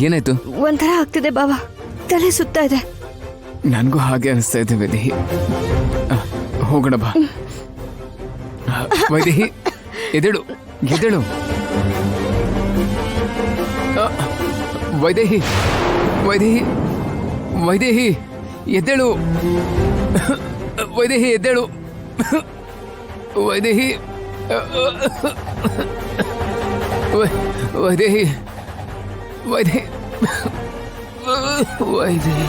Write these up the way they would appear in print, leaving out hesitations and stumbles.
ಏನಾಯ್ತು? ಒಂಥರ ಆಗ್ತಿದೆ ಬಾಬಾ, ತಲೆ ಸುತ್ತಾ ಇದೆ. ನನಗೂ ಹಾಗೆ ಅನಿಸ್ತಾ ಇದೆ ವೈದೇಹಿ. ಹೋಗೋಣ ಬಾ. ವೈದೇಹಿ ಎದೇಳು ಎದೇಳು. ವೈದೇಹಿ ವೈದೇಹಿ ವೈದೇಹಿ ಎದ್ದೇಳು. ವೈದೇಹಿ ಎದ್ದೇಳು. ವೈದೇಹಿ ವೈದೇಹಿ ವೈದೇಹಿ ವೈದೇಹಿ.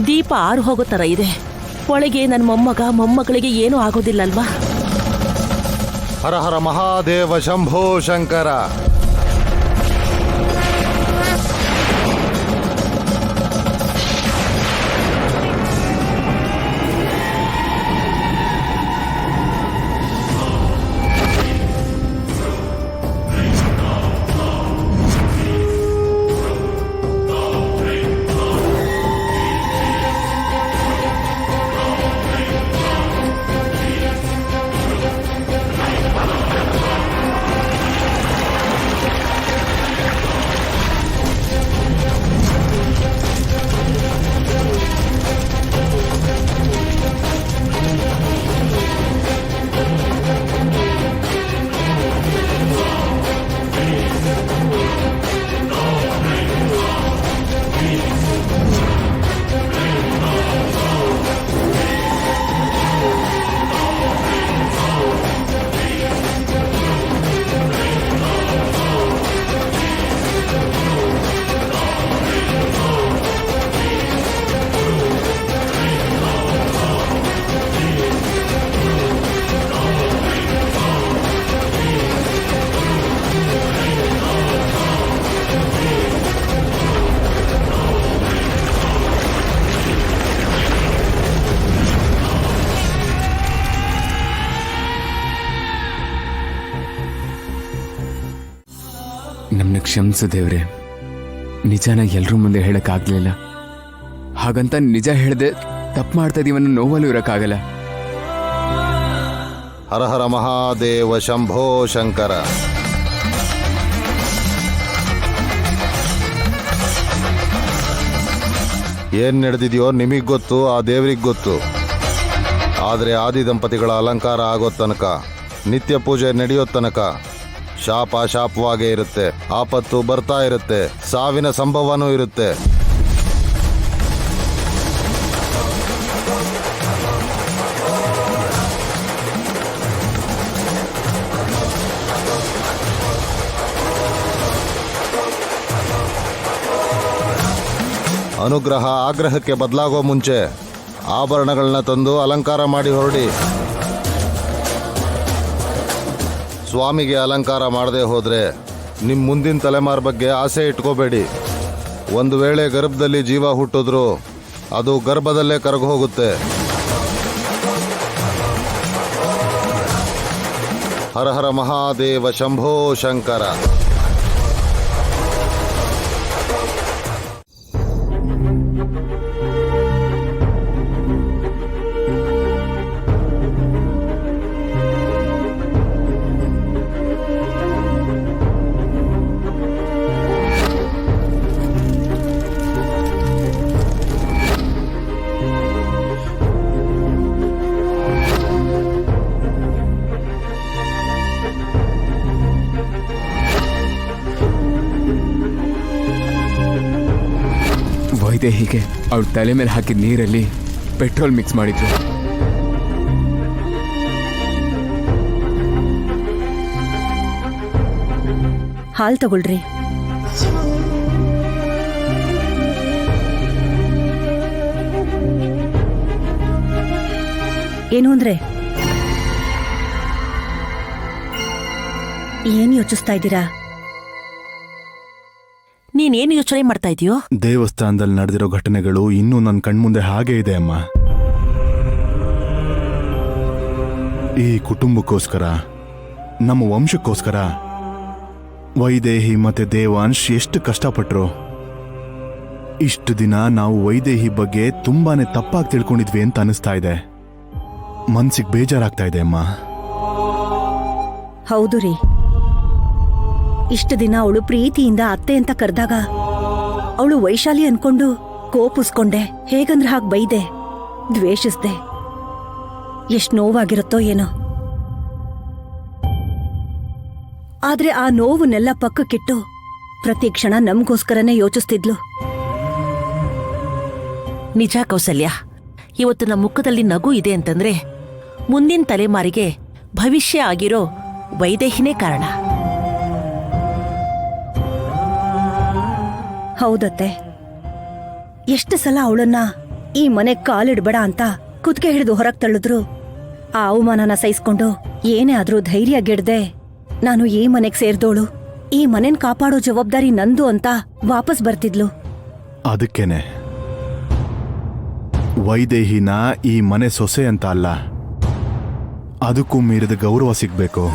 ದೀಪ ಆರು ಹೋಗೋ ಥರ ಇದೆ. ಒಳಗೆ ನನ್ನ ಮೊಮ್ಮಗಳಿಗೆ ಏನೂ ಆಗೋದಿಲ್ಲಲ್ವಾ? ಹರ ಹರ ಮಹಾದೇವ ಶಂಭೋ ಶಂಕರ. ನಮ್ಮನ್ನ ಕ್ಷಮಿಸು ದೇವ್ರೆ. ನಿಜಾನ ಎಲ್ರೂ ಮುಂದೆ ಹೇಳಕ್ಕಾಗ್ಲಿಲ್ಲ. ಹಾಗಂತ ನಿಜ ಹೇಳ್ದೆ ತಪ್ಪು ಮಾಡ್ತಾ ಇದೀವನ್ನ ನೋವಲ್ಲೂ ಇರಕ್ಕಾಗಲ್ಲ. ಹರ ಹರ ಮಹಾದೇವ ಶಂಭೋ ಶಂಕರ. ಏನ್ ನಡೆದಿದೆಯೋ ನಿಮಗ್ ಗೊತ್ತು, ಆ ದೇವ್ರಿಗೆ ಗೊತ್ತು. ಆದರೆ ಆದಿ ದಂಪತಿಗಳ ಅಲಂಕಾರ ಆಗೋ ತನಕ, ನಿತ್ಯ ಪೂಜೆ ನಡೆಯೋ ತನಕ ಶಾಪವಾಗೇ ಇರುತ್ತೆ. ಆಪತ್ತು ಬರ್ತಾ ಇರುತ್ತೆ, ಸಾವಿನ ಸಂಭವನೂ ಇರುತ್ತೆ. ಅನುಗ್ರಹ ಆಗ್ರಹಕ್ಕೆ ಬದಲಾಗೋ ಮುಂಚೆ ಆಭರಣಗಳನ್ನ ತಂದು ಅಲಂಕಾರ ಮಾಡಿ ಹೊರಡಿ. ಸ್ವಾಮಿಗೆ ಅಲಂಕಾರ ಮಾಡದೆ ಹೋದರೆ ನಿಮ್ಮ ಮುಂದಿನ ತಲೆಮಾರ ಬಗ್ಗೆ ಆಸೆ ಇಟ್ಕೋಬೇಡಿ. ಒಂದು ವೇಳೆ ಗರ್ಭದಲ್ಲಿ ಜೀವ ಹುಟ್ಟಿದ್ರೂ ಅದು ಗರ್ಭದಲ್ಲೇ ಕರಗಿ ಹೋಗುತ್ತೆ. ಹರ ಹರ ಮಹಾದೇವ ಶಂಭೋ ಶಂಕರ. ವೈದೇಹಿಗೆ ಅವಳ ತಲೆ ಮೇಲೆ ಹಾಕಿದ ನೀರಲ್ಲಿ ಪೆಟ್ರೋಲ್ ಮಿಕ್ಸ್ ಮಾಡಿದ್ರು. ಹಾಲು ತಗೊಳ್ರಿ. ಏನು ಅಂದ್ರೆ ಏನ್ ಯೋಚಿಸ್ತಾ ಇದ್ದೀರಾ? ನೀನೇನು ಯೋಚನೆ ಮಾಡ್ತಾ ಇದೀಯೋ? ದೇವಸ್ಥಾನದಲ್ಲಿ ನಡೆದಿರೋ ಘಟನೆಗಳು ಇನ್ನೂ ನನ್ನ ಕಣ್ಮುಂದೆ ಹಾಗೇ ಇದೆ ಅಮ್ಮ. ಈ ಕುಟುಂಬಕ್ಕೋಸ್ಕರ, ನಮ್ಮ ವಂಶಕ್ಕೋಸ್ಕರ ವೈದೇಹಿ ಮತ್ತೆ ದೇವಾಂಶ್ ಎಷ್ಟು ಕಷ್ಟಪಟ್ರು. ಇಷ್ಟು ದಿನ ನಾವು ವೈದೇಹಿ ಬಗ್ಗೆ ತುಂಬಾನೇ ತಪ್ಪಾಗಿ ತಿಳ್ಕೊಂಡಿದ್ವಿ ಅಂತ ಅನಿಸ್ತಾ ಇದೆ. ಮನ್ಸಿಗೆ ಬೇಜಾರಾಗ್ತಾ ಇದೆ ಅಮ್ಮ. ಹೌದು ರೀ, ಇಷ್ಟು ದಿನ ಅವಳು ಪ್ರೀತಿಯಿಂದ ಅತ್ತೆ ಅಂತ ಕರೆದಾಗ ಅವಳು ವೈಶಾಲಿ ಅನ್ಕೊಂಡು ಕೋಪಿಸ್ಕೊಂಡೆ, ಹೇಗಂದ್ರೆ ಹಾಗೆ ಬೈದೆ, ದ್ವೇಷಿಸ್ದೆ. ಎಷ್ಟ್ ನೋವಾಗಿರುತ್ತೋ ಏನೋ. ಆದ್ರೆ ಆ ನೋವನ್ನೆಲ್ಲ ಪಕ್ಕಕ್ಕಿಟ್ಟು ಪ್ರತಿ ಕ್ಷಣ ನಮ್ಗೋಸ್ಕರನೇ ಯೋಚಿಸ್ತಿದ್ಲು. ನಿಜ ಕೌಸಲ್ಯ, ಇವತ್ತು ನಮ್ಮ ಮುಖದಲ್ಲಿ ನಗು ಇದೆ ಅಂತಂದ್ರೆ ಮುಂದಿನ ತಲೆಮಾರಿಗೆ ಭವಿಷ್ಯ ಆಗಿರೋ ವೈದೇಹಿನೇ ಕಾರಣ. ಹೌದತ್ತೆ, ಎಷ್ಟು ಸಲ ಅವಳನ್ನ ಈ ಮನೆಗ್ ಕಾಲಿಡ್ಬೇಡ ಅಂತ ಕುತ್ತಿಗೆ ಹಿಡಿದು ಹೊರಗ್ ತಳ್ಳಿದ್ರು ಆ ಅವಮಾನನ ಸಹಿಸ್ಕೊಂಡು ಏನೇ ಆದ್ರೂ ಧೈರ್ಯ ಗೆಡ್ದೆ ನಾನು ಈ ಮನೆಗ್ ಸೇರ್ದೋಳು, ಈ ಮನೆನ್ ಕಾಪಾಡೋ ಜವಾಬ್ದಾರಿ ನಂದು ಅಂತ ವಾಪಸ್ ಬರ್ತಿದ್ಲು. ಅದಕ್ಕೇನೆ ವೈದೇಹಿನ ಈ ಮನೆ ಸೊಸೆ ಅಂತ ಅಲ್ಲ, ಅದಕ್ಕೂ ಮೀರಿದ ಗೌರವ ಸಿಗ್ಬೇಕು.